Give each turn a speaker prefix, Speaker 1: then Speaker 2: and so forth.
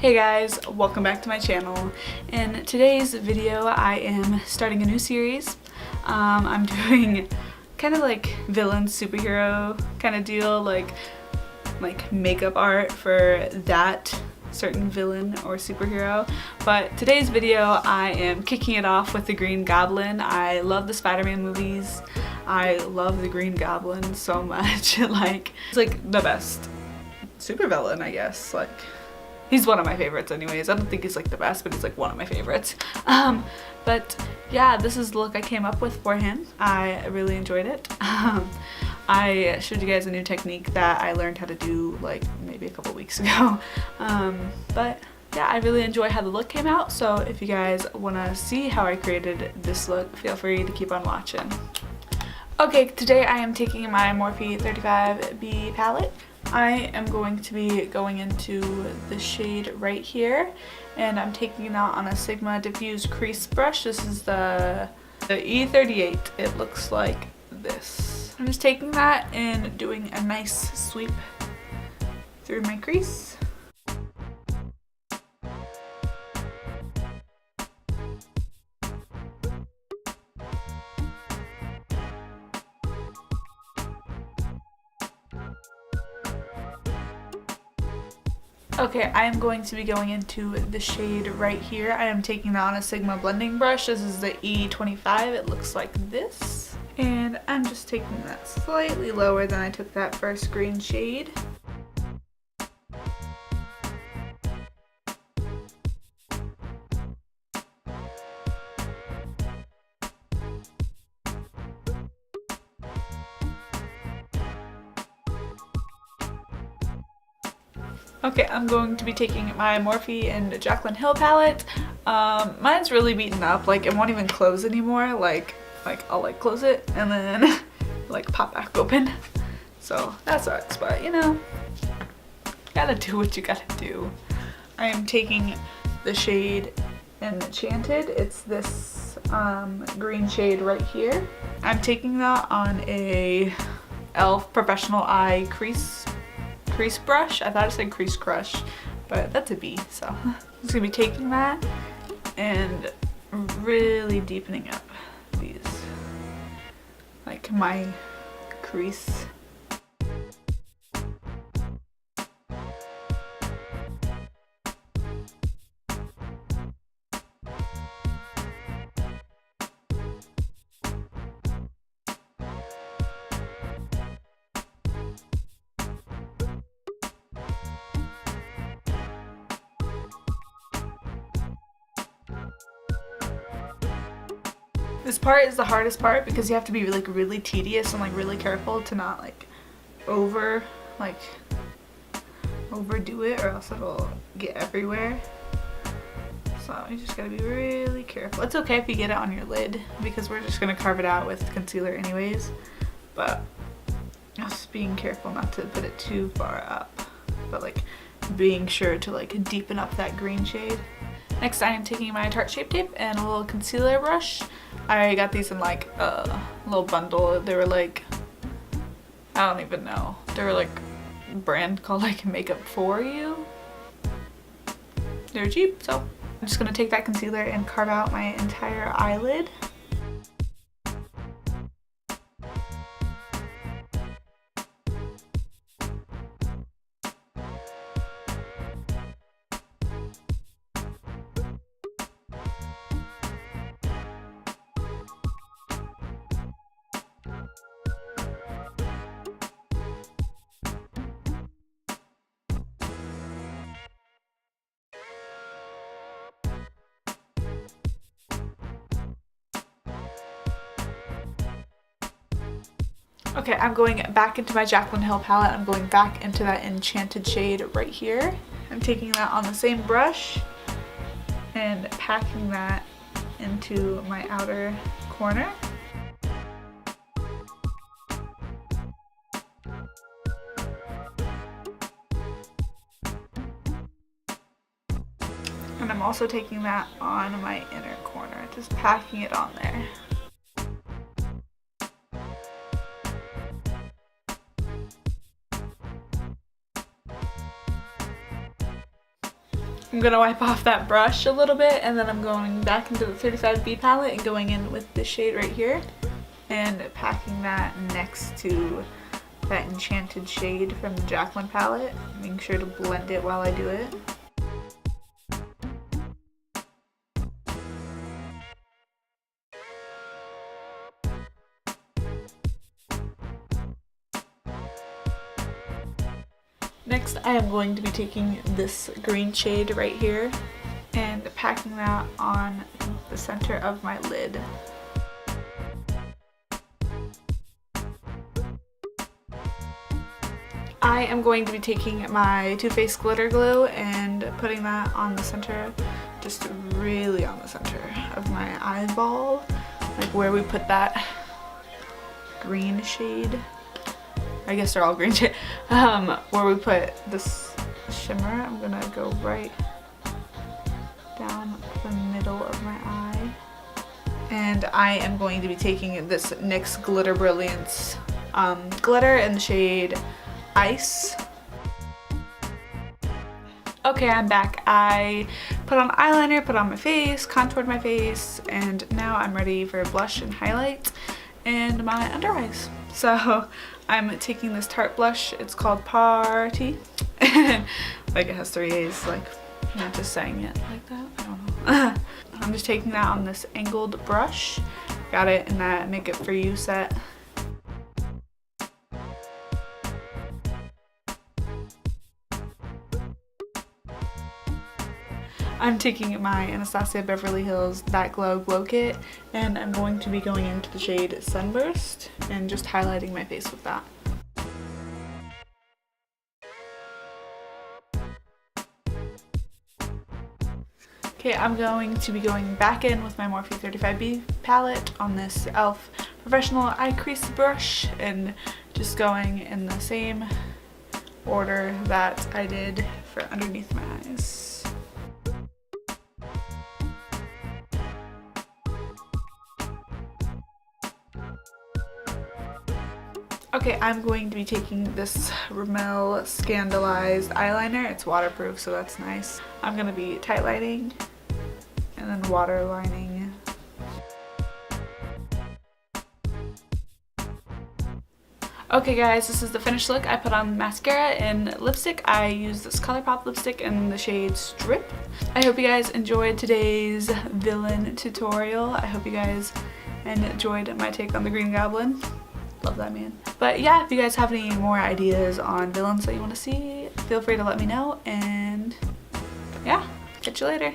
Speaker 1: Hey guys, welcome back to my channel. In today's video I am starting a new series. I'm doing kind of like villain superhero kind of deal, like makeup art for that certain villain or superhero. But today's video I am kicking it off with the Green Goblin. I love the Spider-Man movies. I love the Green Goblin so much. He's like the best supervillain, I guess. Like, he's one of my favorites anyways. I don't think he's like the best, but he's like one of my favorites. But yeah, this is the look I came up with for him. I really enjoyed it. I showed you guys a new technique that I learned how to do like maybe a couple weeks ago. But yeah, I really enjoy how the look came out. So if you guys want to see how I created this look, feel free to keep on watching. Okay, today I am taking my Morphe 35B palette. I am going to be going into the shade right here, and I'm taking it out on a Sigma Diffuse Crease brush. This is the E38. It looks like this. I'm just taking that and doing a nice sweep through my crease. Okay, I am going to be going into the shade right here. I am taking that on a Sigma blending brush. This is the E25. It looks like this. And I'm just taking that slightly lower than I took that first green shade. Okay, I'm going to be taking my Morphe and Jaclyn Hill palette. Mine's really beaten up, like it won't even close anymore. Like I'll like close it and then like pop back open. So that sucks, but you know, gotta do what you gotta do. I am taking the shade Enchanted. It's this green shade right here. I'm taking that on a e.l.f. Professional Eye crease brush. I thought it said crease crush, but that's a B, so I'm just gonna be taking that and really deepening up these, like my crease. This part is the hardest part because you have to be like really tedious and like really careful to not like overdo it, or else it'll get everywhere. So you just gotta be really careful. It's okay if you get it on your lid because we're just gonna carve it out with concealer anyways, but just being careful not to put it too far up, but like being sure to like deepen up that green shade. Next, I am taking my Tarte Shape Tape and a little concealer brush. I got these in like a little bundle. They were like, I don't even know. They were like a brand called like Makeup For You. They're cheap, so I'm just gonna take that concealer and carve out my entire eyelid. Okay, I'm going back into my Jaclyn Hill palette. I'm going back into that Enchanted shade right here. I'm taking that on the same brush and packing that into my outer corner. And I'm also taking that on my inner corner, just packing it on there. I'm gonna wipe off that brush a little bit, and then I'm going back into the 35B palette and going in with this shade right here and packing that next to that enchanted shade from the Jacqueline palette, making sure to blend it while I do it. Next, I am going to be taking this green shade right here and packing that on the center of my lid. I am going to be taking my Too Faced glitter glue and putting that on the center, just really on the center of my eyeball, like where we put that green shade. I guess they're all green shade. Where we put this shimmer, I'm gonna go right down the middle of my eye. And I am going to be taking this NYX Glitter Brilliance glitter in the shade Ice. Okay, I'm back. I put on eyeliner, put on my face, contoured my face, and now I'm ready for blush and highlight and my under eyes. So I'm taking this Tarte blush. It's called Party. Like it has 3 A's, like I'm not just saying it like that. I don't know. I'm just taking that on this angled brush. Got it in that Make It For You set. I'm taking my Anastasia Beverly Hills That Glow Glow Kit, and I'm going to be going into the shade Sunburst and just highlighting my face with that. Okay, I'm going to be going back in with my Morphe 35B palette on this e.l.f. Professional Eye Crease brush and just going in the same order that I did for underneath my eyes. Okay, I'm going to be taking this Rimmel Scandalized eyeliner. It's waterproof, so that's nice. I'm going to be tight lining and then water lining. Okay guys, this is the finished look. I put on mascara and lipstick. I used this ColourPop lipstick in the shade Strip. I hope you guys enjoyed today's villain tutorial. I hope you guys enjoyed my take on the Green Goblin. Love that man. But yeah, if you guys have any more ideas on villains that you want to see, feel free to let me know, and yeah, catch you later.